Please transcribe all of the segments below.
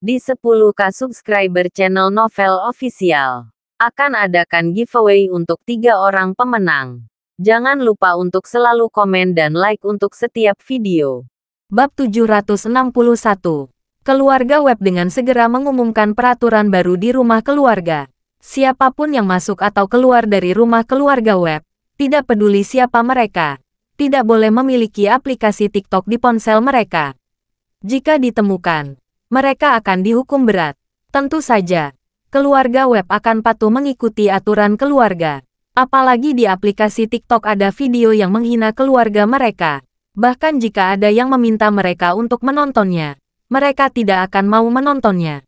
Di 10K subscriber channel Novel Official, akan adakan giveaway untuk 3 orang pemenang. Jangan lupa untuk selalu komen dan like untuk setiap video. Bab 761. Keluarga web dengan segera mengumumkan peraturan baru di rumah keluarga. Siapapun yang masuk atau keluar dari rumah keluarga web, tidak peduli siapa mereka, tidak boleh memiliki aplikasi TikTok di ponsel mereka. Jika ditemukan, mereka akan dihukum berat. Tentu saja, keluarga web akan patuh mengikuti aturan keluarga. Apalagi di aplikasi TikTok ada video yang menghina keluarga mereka. Bahkan jika ada yang meminta mereka untuk menontonnya, mereka tidak akan mau menontonnya.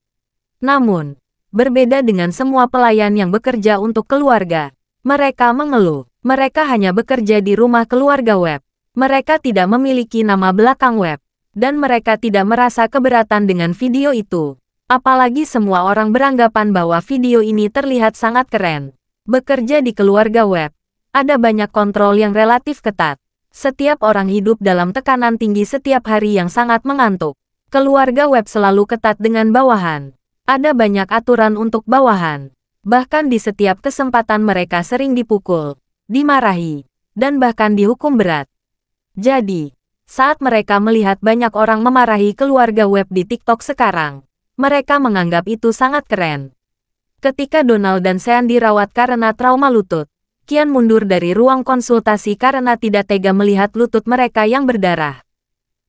Namun, berbeda dengan semua pelayan yang bekerja untuk keluarga, mereka mengeluh. Mereka hanya bekerja di rumah keluarga web. Mereka tidak memiliki nama belakang web. Dan mereka tidak merasa keberatan dengan video itu. Apalagi semua orang beranggapan bahwa video ini terlihat sangat keren. Bekerja di keluarga web, ada banyak kontrol yang relatif ketat. Setiap orang hidup dalam tekanan tinggi setiap hari yang sangat mengantuk. Keluarga web selalu ketat dengan bawahan. Ada banyak aturan untuk bawahan. Bahkan di setiap kesempatan mereka sering dipukul, dimarahi, dan bahkan dihukum berat. Jadi, saat mereka melihat banyak orang memarahi keluarga web di TikTok sekarang, mereka menganggap itu sangat keren. Ketika Donald dan Sean dirawat karena trauma lutut, Kian mundur dari ruang konsultasi karena tidak tega melihat lutut mereka yang berdarah.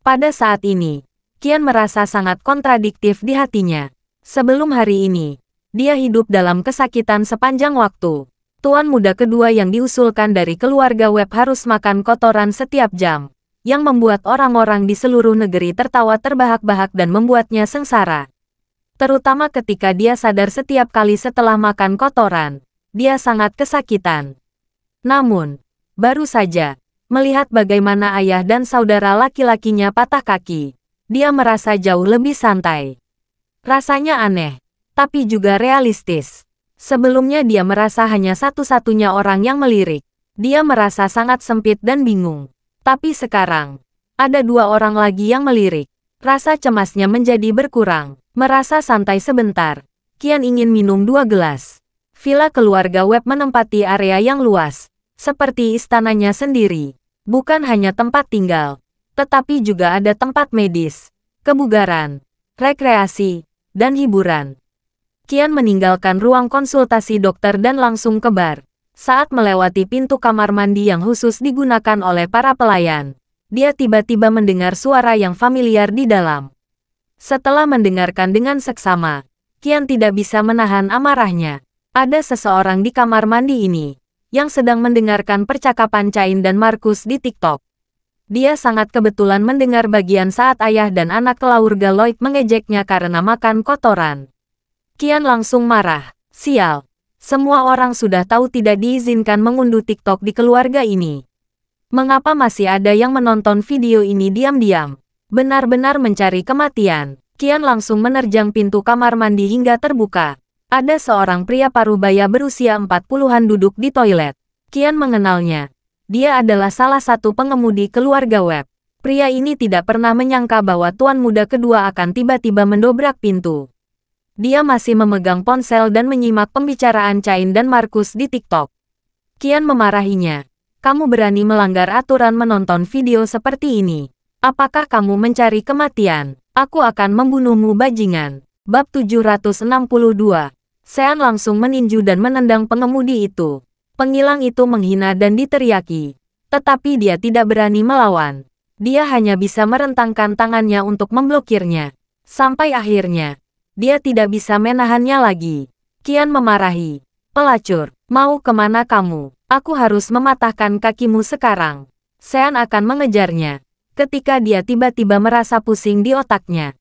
Pada saat ini, Kian merasa sangat kontradiktif di hatinya. Sebelum hari ini, dia hidup dalam kesakitan sepanjang waktu. Tuan muda kedua yang diusulkan dari keluarga web harus makan kotoran setiap jam, yang membuat orang-orang di seluruh negeri tertawa terbahak-bahak dan membuatnya sengsara. Terutama ketika dia sadar setiap kali setelah makan kotoran, dia sangat kesakitan. Namun, baru saja, melihat bagaimana ayah dan saudara laki-lakinya patah kaki, dia merasa jauh lebih santai. Rasanya aneh, tapi juga realistis. Sebelumnya dia merasa hanya satu-satunya orang yang melirik. Dia merasa sangat sempit dan bingung. Tapi sekarang, ada 2 orang lagi yang melirik. Rasa cemasnya menjadi berkurang. Merasa santai sebentar, Kian ingin minum 2 gelas. Villa keluarga web menempati area yang luas, seperti istananya sendiri. Bukan hanya tempat tinggal, tetapi juga ada tempat medis, kebugaran, rekreasi, dan hiburan. Kian meninggalkan ruang konsultasi dokter dan langsung ke bar. Saat melewati pintu kamar mandi yang khusus digunakan oleh para pelayan, dia tiba-tiba mendengar suara yang familiar di dalam. Setelah mendengarkan dengan seksama, Kian tidak bisa menahan amarahnya. Ada seseorang di kamar mandi ini, yang sedang mendengarkan percakapan Cain dan Markus di TikTok. Dia sangat kebetulan mendengar bagian saat ayah dan anak keluarga Lloyd mengejeknya karena makan kotoran. Kian langsung marah. Sial, semua orang sudah tahu tidak diizinkan mengunduh TikTok di keluarga ini. Mengapa masih ada yang menonton video ini diam-diam? Benar-benar mencari kematian. Kian langsung menerjang pintu kamar mandi hingga terbuka. Ada seorang pria parubaya berusia 40-an duduk di toilet. Kian mengenalnya. Dia adalah salah satu pengemudi keluarga web. Pria ini tidak pernah menyangka bahwa tuan muda kedua akan tiba-tiba mendobrak pintu. Dia masih memegang ponsel dan menyimak pembicaraan Cain dan Markus di TikTok. Kian memarahinya. Kamu berani melanggar aturan menonton video seperti ini. Apakah kamu mencari kematian? Aku akan membunuhmu bajingan. Bab 762. Sean langsung meninju dan menendang pengemudi itu. Pengilang itu menghina dan diteriaki. Tetapi dia tidak berani melawan. Dia hanya bisa merentangkan tangannya untuk memblokirnya. Sampai akhirnya, dia tidak bisa menahannya lagi. Kian memarahi. Pelacur, mau kemana kamu? Aku harus mematahkan kakimu sekarang. Sean akan mengejarnya. Ketika dia tiba-tiba merasa pusing di otaknya.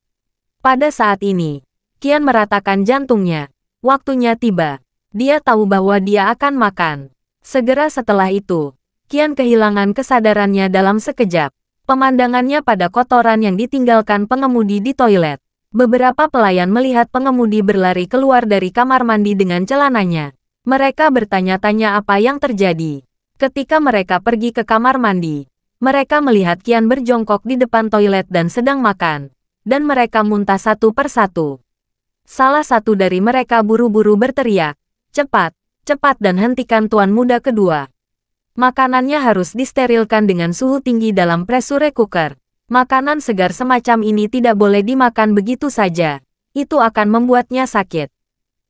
Pada saat ini, Kian meratakan jantungnya. Waktunya tiba. Dia tahu bahwa dia akan makan. Segera setelah itu, Kian kehilangan kesadarannya dalam sekejap. Pemandangannya pada kotoran yang ditinggalkan pengemudi di toilet. Beberapa pelayan melihat pengemudi berlari keluar dari kamar mandi dengan celananya. Mereka bertanya-tanya apa yang terjadi. Ketika mereka pergi ke kamar mandi, mereka melihat Kian berjongkok di depan toilet dan sedang makan. Dan mereka muntah satu persatu. Salah satu dari mereka buru-buru berteriak, "Cepat, cepat dan hentikan tuan muda kedua. Makanannya harus disterilkan dengan suhu tinggi dalam pressure cooker. Makanan segar semacam ini tidak boleh dimakan begitu saja. Itu akan membuatnya sakit."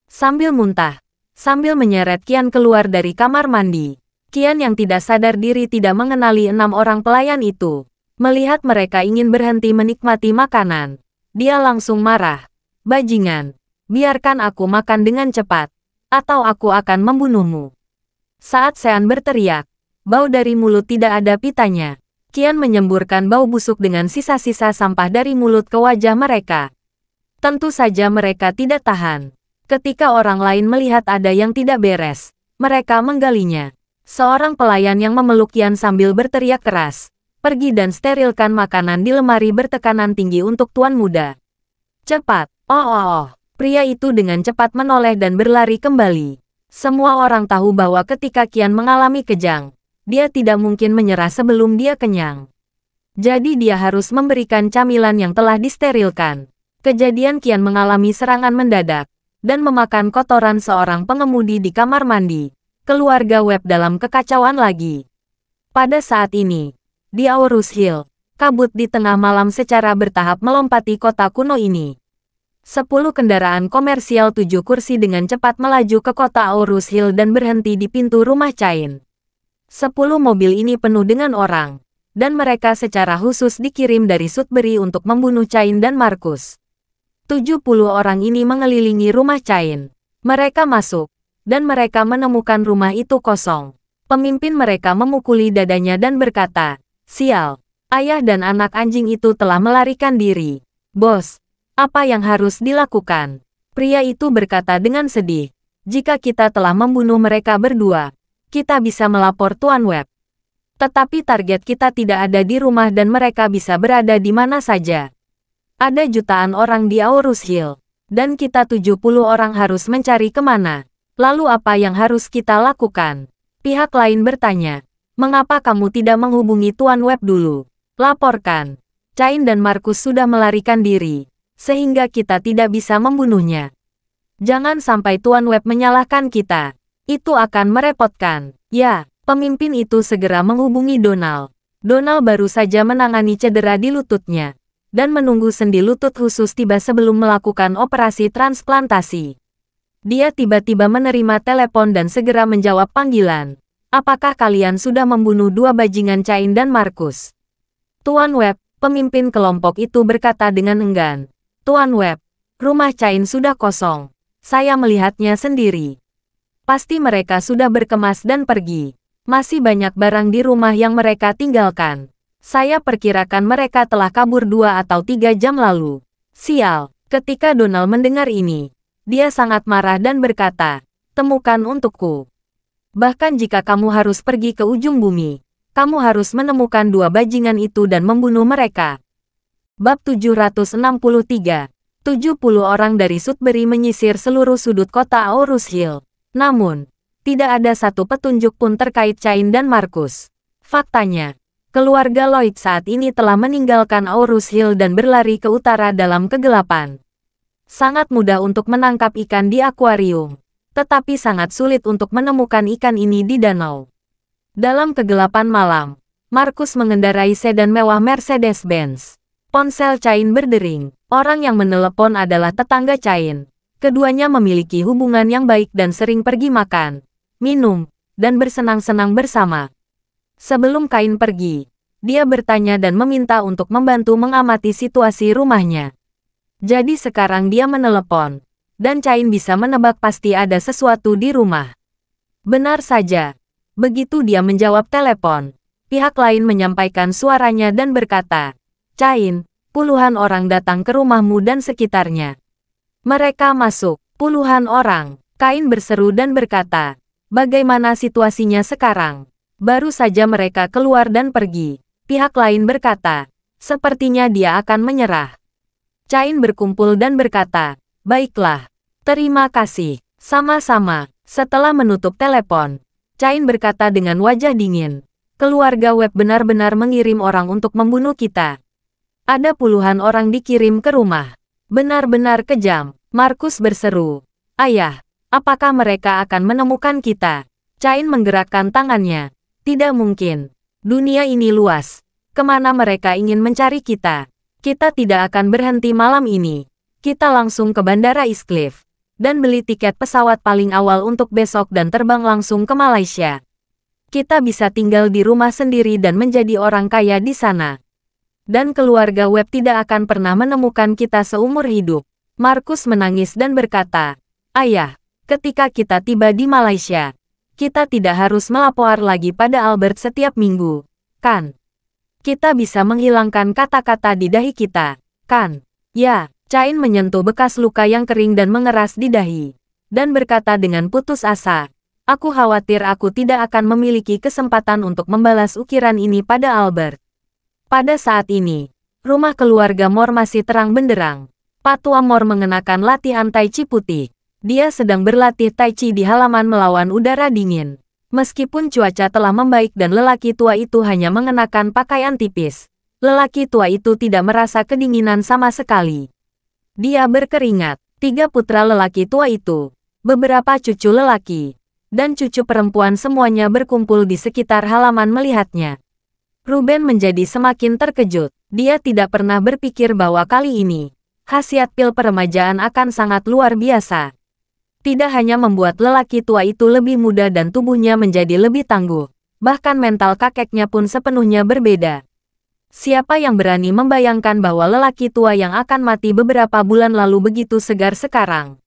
Sambil muntah, sambil menyeret Qian keluar dari kamar mandi. Qian yang tidak sadar diri tidak mengenali 6 orang pelayan itu. Melihat mereka ingin berhenti menikmati makanan, dia langsung marah. "Bajingan, biarkan aku makan dengan cepat, atau aku akan membunuhmu." Saat Sean berteriak, bau dari mulut tidak ada pitanya. Qian menyemburkan bau busuk dengan sisa-sisa sampah dari mulut ke wajah mereka. Tentu saja mereka tidak tahan. Ketika orang lain melihat ada yang tidak beres, mereka menggalinya. Seorang pelayan yang memeluk Qian sambil berteriak keras, "Pergi dan sterilkan makanan di lemari bertekanan tinggi untuk tuan muda. Cepat!" Oh. Pria itu dengan cepat menoleh dan berlari kembali. Semua orang tahu bahwa ketika Qian mengalami kejang, dia tidak mungkin menyerah sebelum dia kenyang. Jadi dia harus memberikan camilan yang telah disterilkan. Kejadian Qian mengalami serangan mendadak, dan memakan kotoran seorang pengemudi di kamar mandi. Keluarga Webb dalam kekacauan lagi. Pada saat ini, di Aurus Hill, kabut di tengah malam secara bertahap melompati kota kuno ini. 10 kendaraan komersial 7 kursi dengan cepat melaju ke kota Aurus Hill dan berhenti di pintu rumah Cain. 10 mobil ini penuh dengan orang, dan mereka secara khusus dikirim dari Sudbury untuk membunuh Cain dan Markus. 70 orang ini mengelilingi rumah Cain. Mereka masuk, dan mereka menemukan rumah itu kosong. Pemimpin mereka memukuli dadanya dan berkata, "Sial, ayah dan anak anjing itu telah melarikan diri. Bos, apa yang harus dilakukan?" Pria itu berkata dengan sedih, "Jika kita telah membunuh mereka berdua, kita bisa melapor Tuan Webb. Tetapi target kita tidak ada di rumah dan mereka bisa berada di mana saja. Ada jutaan orang di Aurus Hill, dan kita 70 orang harus mencari kemana. Lalu apa yang harus kita lakukan?" Pihak lain bertanya, "Mengapa kamu tidak menghubungi Tuan Webb dulu? Laporkan. Cain dan Markus sudah melarikan diri, sehingga kita tidak bisa membunuhnya. Jangan sampai Tuan Webb menyalahkan kita. Itu akan merepotkan." Ya, pemimpin itu segera menghubungi Donald. Donald baru saja menangani cedera di lututnya, dan menunggu sendi lutut khusus tiba sebelum melakukan operasi transplantasi. Dia tiba-tiba menerima telepon dan segera menjawab panggilan. "Apakah kalian sudah membunuh 2 bajingan Cain dan Markus?" "Tuan Webb," pemimpin kelompok itu berkata dengan enggan. "Tuan Webb, rumah Cain sudah kosong. Saya melihatnya sendiri. Pasti mereka sudah berkemas dan pergi. Masih banyak barang di rumah yang mereka tinggalkan. Saya perkirakan mereka telah kabur 2 atau 3 jam lalu." Sial, ketika Donald mendengar ini, dia sangat marah dan berkata, "Temukan untukku. Bahkan jika kamu harus pergi ke ujung bumi, kamu harus menemukan 2 bajingan itu dan membunuh mereka." Bab 763. 70 orang dari Sudbury menyisir seluruh sudut kota Aurus Hill. Namun, tidak ada satu petunjuk pun terkait Cain dan Markus. Faktanya, keluarga Lloyd saat ini telah meninggalkan Aurus Hill dan berlari ke utara dalam kegelapan. Sangat mudah untuk menangkap ikan di akuarium, tetapi sangat sulit untuk menemukan ikan ini di danau. Dalam kegelapan malam, Markus mengendarai sedan mewah Mercedes-Benz. Ponsel Cain berdering. Orang yang menelepon adalah tetangga Cain. Keduanya memiliki hubungan yang baik dan sering pergi makan, minum, dan bersenang-senang bersama. Sebelum Cain pergi, dia bertanya dan meminta untuk membantu mengamati situasi rumahnya. Jadi sekarang dia menelepon, dan Cain bisa menebak pasti ada sesuatu di rumah. Benar saja. Begitu dia menjawab telepon, pihak lain menyampaikan suaranya dan berkata, "Cain, puluhan orang datang ke rumahmu dan sekitarnya." Mereka masuk, puluhan orang. Cain berseru dan berkata, "Bagaimana situasinya sekarang?" Baru saja mereka keluar dan pergi. Pihak lain berkata, "Sepertinya dia akan menyerah." Cain berkumpul dan berkata, "Baiklah. Terima kasih." Sama-sama. Setelah menutup telepon, Cain berkata dengan wajah dingin, "Keluarga Webb benar-benar mengirim orang untuk membunuh kita. Ada puluhan orang dikirim ke rumah. Benar-benar kejam." Markus berseru. Ayah, apakah mereka akan menemukan kita? Cain menggerakkan tangannya. Tidak mungkin. Dunia ini luas. Kemana mereka ingin mencari kita? Kita tidak akan berhenti malam ini. Kita langsung ke Bandara East Cliff. Dan beli tiket pesawat paling awal untuk besok dan terbang langsung ke Malaysia. Kita bisa tinggal di rumah sendiri dan menjadi orang kaya di sana. Dan keluarga Webb tidak akan pernah menemukan kita seumur hidup. Markus menangis dan berkata, Ayah, ketika kita tiba di Malaysia, kita tidak harus melapor lagi pada Albert setiap minggu, kan? Kita bisa menghilangkan kata-kata di dahi kita, kan? Ya, Cain menyentuh bekas luka yang kering dan mengeras di dahi, dan berkata dengan putus asa, aku khawatir aku tidak akan memiliki kesempatan untuk membalas ukiran ini pada Albert. Pada saat ini, rumah keluarga Moore masih terang benderang. Patua Moore mengenakan latihan Tai Chi putih. Dia sedang berlatih Tai Chi di halaman melawan udara dingin. Meskipun cuaca telah membaik dan lelaki tua itu hanya mengenakan pakaian tipis, lelaki tua itu tidak merasa kedinginan sama sekali. Dia berkeringat. 3 putra lelaki tua itu, beberapa cucu lelaki, dan cucu perempuan semuanya berkumpul di sekitar halaman melihatnya. Ruben menjadi semakin terkejut. Dia tidak pernah berpikir bahwa kali ini, khasiat pil peremajaan akan sangat luar biasa. Tidak hanya membuat lelaki tua itu lebih muda dan tubuhnya menjadi lebih tangguh, bahkan mental kakeknya pun sepenuhnya berbeda. Siapa yang berani membayangkan bahwa lelaki tua yang akan mati beberapa bulan lalu begitu segar sekarang?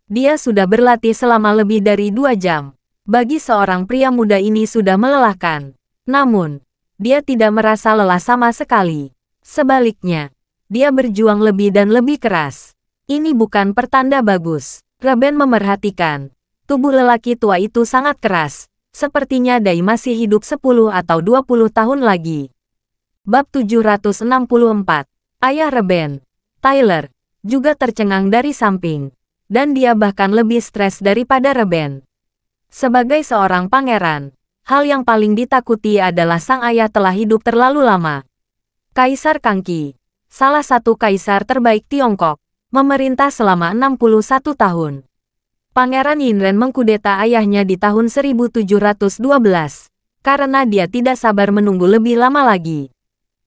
Dia sudah berlatih selama lebih dari 2 jam. Bagi seorang pria muda ini sudah melelahkan. Namun, dia tidak merasa lelah sama sekali. Sebaliknya, dia berjuang lebih dan lebih keras. Ini bukan pertanda bagus. Ruben memerhatikan. Tubuh lelaki tua itu sangat keras. Sepertinya Dai masih hidup 10 atau 20 tahun lagi. Bab 764. Ayah Ruben, Tyler, juga tercengang dari samping. Dan dia bahkan lebih stres daripada Ruben. Sebagai seorang pangeran, hal yang paling ditakuti adalah sang ayah telah hidup terlalu lama. Kaisar Kangqi, salah satu kaisar terbaik Tiongkok, memerintah selama 61 tahun. Pangeran Yinren mengkudeta ayahnya di tahun 1712, karena dia tidak sabar menunggu lebih lama lagi.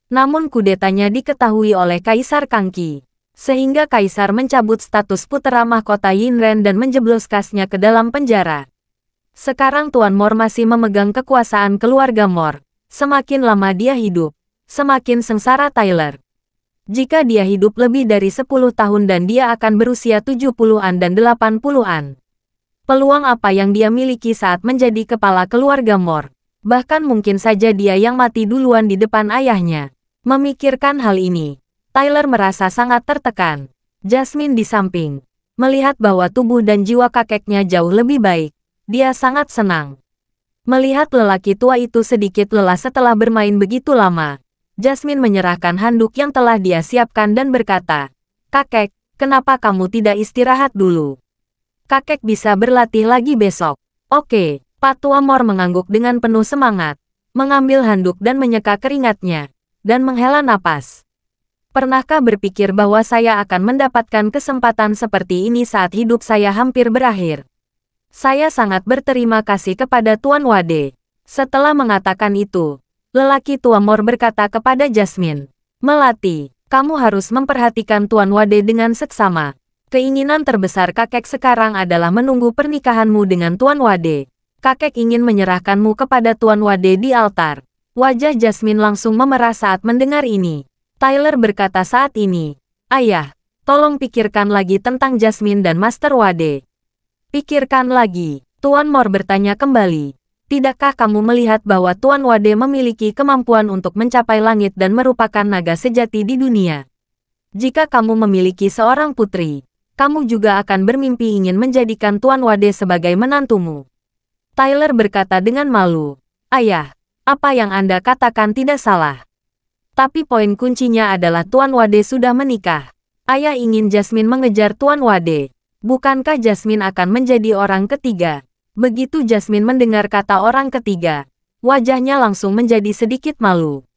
Namun kudetanya diketahui oleh Kaisar Kangqi, sehingga Kaisar mencabut status putra mahkota Yinren dan menjebloskannya ke dalam penjara. Sekarang Tuan Moore masih memegang kekuasaan keluarga Moore. Semakin lama dia hidup, semakin sengsara Tyler. Jika dia hidup lebih dari 10 tahun dan dia akan berusia 70-an dan 80-an. Peluang apa yang dia miliki saat menjadi kepala keluarga Moore? Bahkan mungkin saja dia yang mati duluan di depan ayahnya. Memikirkan hal ini, Tyler merasa sangat tertekan. Jasmine di samping, melihat bahwa tubuh dan jiwa kakeknya jauh lebih baik, dia sangat senang. Melihat lelaki tua itu sedikit lelah setelah bermain begitu lama, Jasmine menyerahkan handuk yang telah dia siapkan dan berkata, "Kakek, kenapa kamu tidak istirahat dulu? Kakek bisa berlatih lagi besok." "Oke." Patua Moore mengangguk dengan penuh semangat, mengambil handuk dan menyeka keringatnya, dan menghela napas. "Pernahkah berpikir bahwa saya akan mendapatkan kesempatan seperti ini saat hidup saya hampir berakhir? Saya sangat berterima kasih kepada Tuan Wade." Setelah mengatakan itu, lelaki tua Moore berkata kepada Jasmine, "Melati, kamu harus memperhatikan Tuan Wade dengan seksama. Keinginan terbesar kakek sekarang adalah menunggu pernikahanmu dengan Tuan Wade. Kakek ingin menyerahkanmu kepada Tuan Wade di altar." Wajah Jasmine langsung memerah saat mendengar ini. Tyler berkata saat ini, "Ayah, tolong pikirkan lagi tentang Jasmine dan Master Wade." "Pikirkan lagi?" Tuan Moore bertanya kembali. "Tidakkah kamu melihat bahwa Tuan Wade memiliki kemampuan untuk mencapai langit dan merupakan naga sejati di dunia? Jika kamu memiliki seorang putri, kamu juga akan bermimpi ingin menjadikan Tuan Wade sebagai menantumu." Tyler berkata dengan malu, "Ayah, apa yang Anda katakan tidak salah. Tapi poin kuncinya adalah Tuan Wade sudah menikah. Ayah ingin Jasmine mengejar Tuan Wade. Bukankah Jasmine akan menjadi orang ketiga?" Begitu Jasmine mendengar kata orang ketiga, wajahnya langsung menjadi sedikit malu.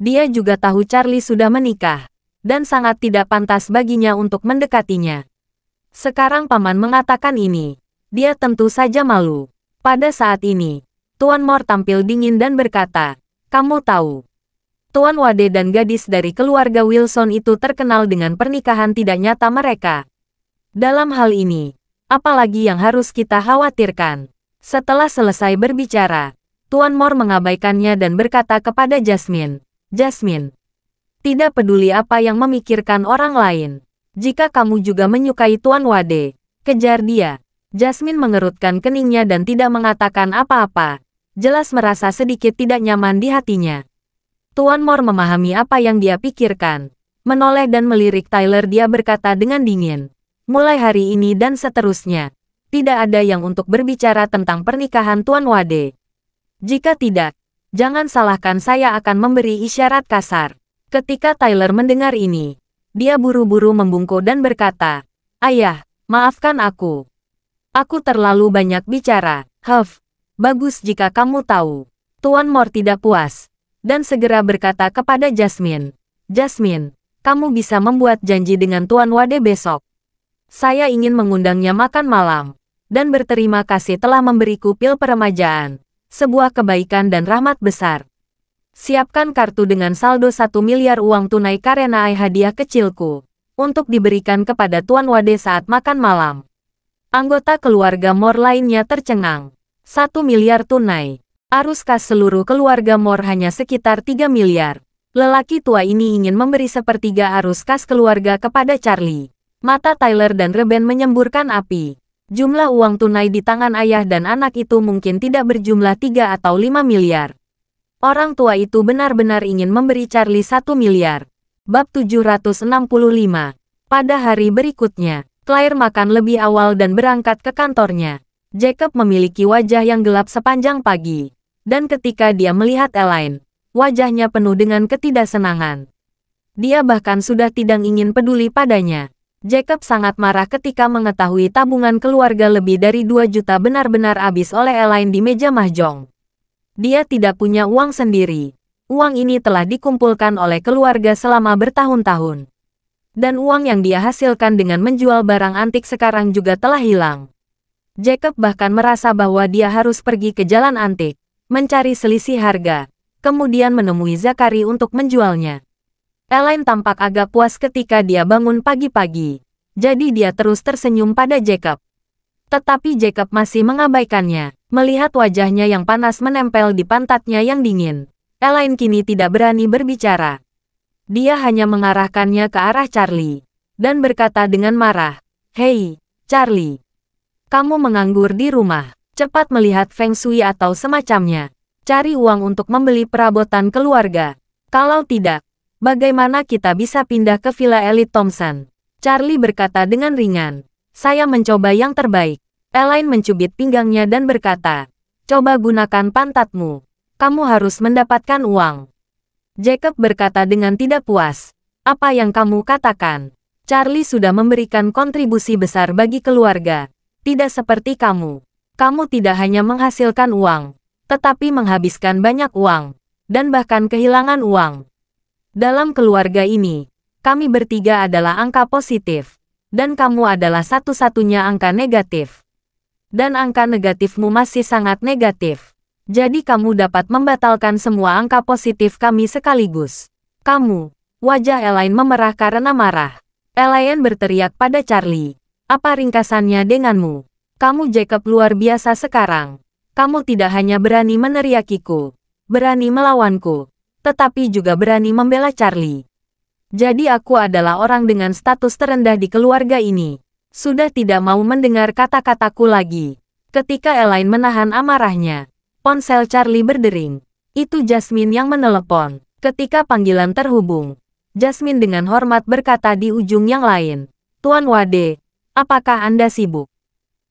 Dia juga tahu Charlie sudah menikah, dan sangat tidak pantas baginya untuk mendekatinya. Sekarang paman mengatakan ini. Dia tentu saja malu. Pada saat ini, Tuan Mor tampil dingin dan berkata, "Kamu tahu, Tuan Wade dan gadis dari keluarga Wilson itu terkenal dengan pernikahan tidak nyata mereka. Dalam hal ini, apalagi yang harus kita khawatirkan?" Setelah selesai berbicara, Tuan Mor mengabaikannya dan berkata kepada Jasmine, "Jasmine, tidak peduli apa yang memikirkan orang lain. Jika kamu juga menyukai Tuan Wade, kejar dia." Jasmine mengerutkan keningnya dan tidak mengatakan apa-apa. Jelas merasa sedikit tidak nyaman di hatinya. Tuan Mor memahami apa yang dia pikirkan. Menoleh dan melirik Tyler, dia berkata dengan dingin, "Mulai hari ini dan seterusnya, tidak ada yang untuk berbicara tentang pernikahan Tuan Wade. Jika tidak, jangan salahkan saya akan memberi isyarat kasar." Ketika Tyler mendengar ini, dia buru-buru membungkuk dan berkata, "Ayah, maafkan aku. Aku terlalu banyak bicara." Bagus jika kamu tahu." Tuan Mor tidak puas, dan segera berkata kepada Jasmine, "Jasmine, kamu bisa membuat janji dengan Tuan Wade besok. Saya ingin mengundangnya makan malam, dan berterima kasih telah memberiku pil peremajaan, sebuah kebaikan dan rahmat besar. Siapkan kartu dengan saldo 1 miliar uang tunai karena hadiah kecilku, untuk diberikan kepada Tuan Wade saat makan malam." Anggota keluarga Mor lainnya tercengang. 1 miliar tunai. Arus kas seluruh keluarga Mor hanya sekitar 3 miliar. Lelaki tua ini ingin memberi sepertiga arus kas keluarga kepada Charlie. Mata Tyler dan Reben menyemburkan api. Jumlah uang tunai di tangan ayah dan anak itu mungkin tidak berjumlah 3 atau 5 miliar. Orang tua itu benar-benar ingin memberi Charlie 1 miliar. Bab 765. Pada hari berikutnya, Claire makan lebih awal dan berangkat ke kantornya. Jacob memiliki wajah yang gelap sepanjang pagi. Dan ketika dia melihat Elaine, wajahnya penuh dengan ketidaksenangan. Dia bahkan sudah tidak ingin peduli padanya. Jacob sangat marah ketika mengetahui tabungan keluarga lebih dari 2 juta benar-benar habis oleh Elaine di meja mahjong. Dia tidak punya uang sendiri. Uang ini telah dikumpulkan oleh keluarga selama bertahun-tahun. Dan uang yang dia hasilkan dengan menjual barang antik sekarang juga telah hilang. Jacob bahkan merasa bahwa dia harus pergi ke jalan antik, mencari selisih harga, kemudian menemui Zachary untuk menjualnya. Elaine tampak agak puas ketika dia bangun pagi-pagi, jadi dia terus tersenyum pada Jacob. Tetapi Jacob masih mengabaikannya, melihat wajahnya yang panas menempel di pantatnya yang dingin. Elaine kini tidak berani berbicara. Dia hanya mengarahkannya ke arah Charlie, dan berkata dengan marah, "Hei, Charlie. Kamu menganggur di rumah. Cepat melihat Feng Shui atau semacamnya. Cari uang untuk membeli perabotan keluarga. Kalau tidak, bagaimana kita bisa pindah ke Villa Elite Thompson?" Charlie berkata dengan ringan, "Saya mencoba yang terbaik." Elaine mencubit pinggangnya dan berkata, "Coba gunakan pantatmu. Kamu harus mendapatkan uang." Jacob berkata dengan tidak puas, "Apa yang kamu katakan? Charlie sudah memberikan kontribusi besar bagi keluarga. Tidak seperti kamu. Kamu tidak hanya menghasilkan uang, tetapi menghabiskan banyak uang, dan bahkan kehilangan uang. Dalam keluarga ini, kami bertiga adalah angka positif, dan kamu adalah satu-satunya angka negatif. Dan angka negatifmu masih sangat negatif. Jadi kamu dapat membatalkan semua angka positif kami sekaligus." "Kamu." Wajah Elaine memerah karena marah. Elaine berteriak pada Charlie, "Apa ringkasannya denganmu? Kamu Jacob luar biasa sekarang. Kamu tidak hanya berani meneriakiku, berani melawanku, tetapi juga berani membela Charlie. Jadi aku adalah orang dengan status terendah di keluarga ini. Sudah tidak mau mendengar kata-kataku lagi." Ketika Elaine menahan amarahnya, ponsel Charlie berdering. Itu Jasmine yang menelepon. Ketika panggilan terhubung, Jasmine dengan hormat berkata di ujung yang lain, "Tuan Wade, apakah Anda sibuk?"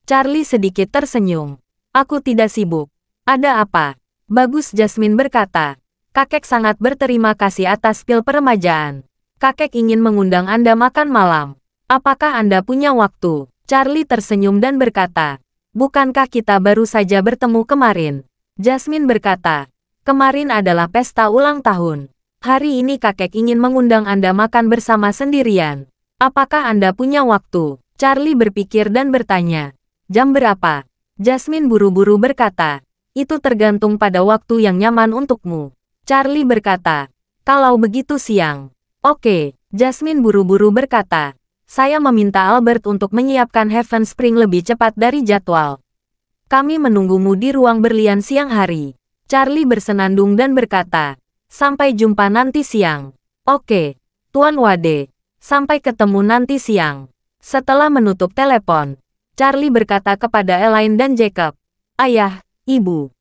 Charlie sedikit tersenyum. "Aku tidak sibuk. Ada apa?" "Bagus," Jasmine berkata. "Kakek sangat berterima kasih atas pil peremajaan. Kakek ingin mengundang Anda makan malam. Apakah Anda punya waktu?" Charlie tersenyum dan berkata, "Bukankah kita baru saja bertemu kemarin?" Jasmine berkata, "Kemarin adalah pesta ulang tahun. Hari ini kakek ingin mengundang Anda makan bersama sendirian. Apakah Anda punya waktu?" Charlie berpikir dan bertanya, "Jam berapa?" Jasmine buru-buru berkata, "Itu tergantung pada waktu yang nyaman untukmu." Charlie berkata, "Kalau begitu siang." "Oke." Jasmine buru-buru berkata, "Saya meminta Albert untuk menyiapkan Heaven Spring lebih cepat dari jadwal. Kami menunggumu di ruang berlian siang hari." Charlie bersenandung dan berkata, "Sampai jumpa nanti siang." "Oke, Tuan Wade. Sampai ketemu nanti siang." Setelah menutup telepon, Charlie berkata kepada Elaine dan Jacob, "Ayah, Ibu.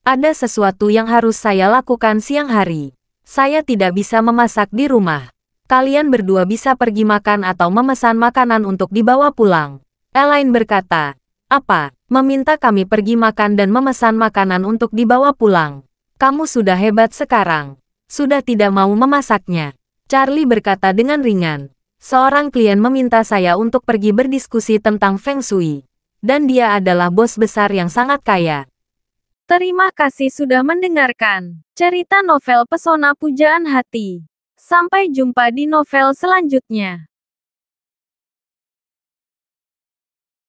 Ada sesuatu yang harus saya lakukan siang hari. Saya tidak bisa memasak di rumah. Kalian berdua bisa pergi makan atau memesan makanan untuk dibawa pulang." Elaine berkata, "Apa? Meminta kami pergi makan dan memesan makanan untuk dibawa pulang? Kamu sudah hebat sekarang. Sudah tidak mau memasaknya." Charlie berkata dengan ringan, "Seorang klien meminta saya untuk pergi berdiskusi tentang Feng Shui. Dan dia adalah bos besar yang sangat kaya." Terima kasih sudah mendengarkan cerita novel Pesona Pujaan Hati. Sampai jumpa di novel selanjutnya.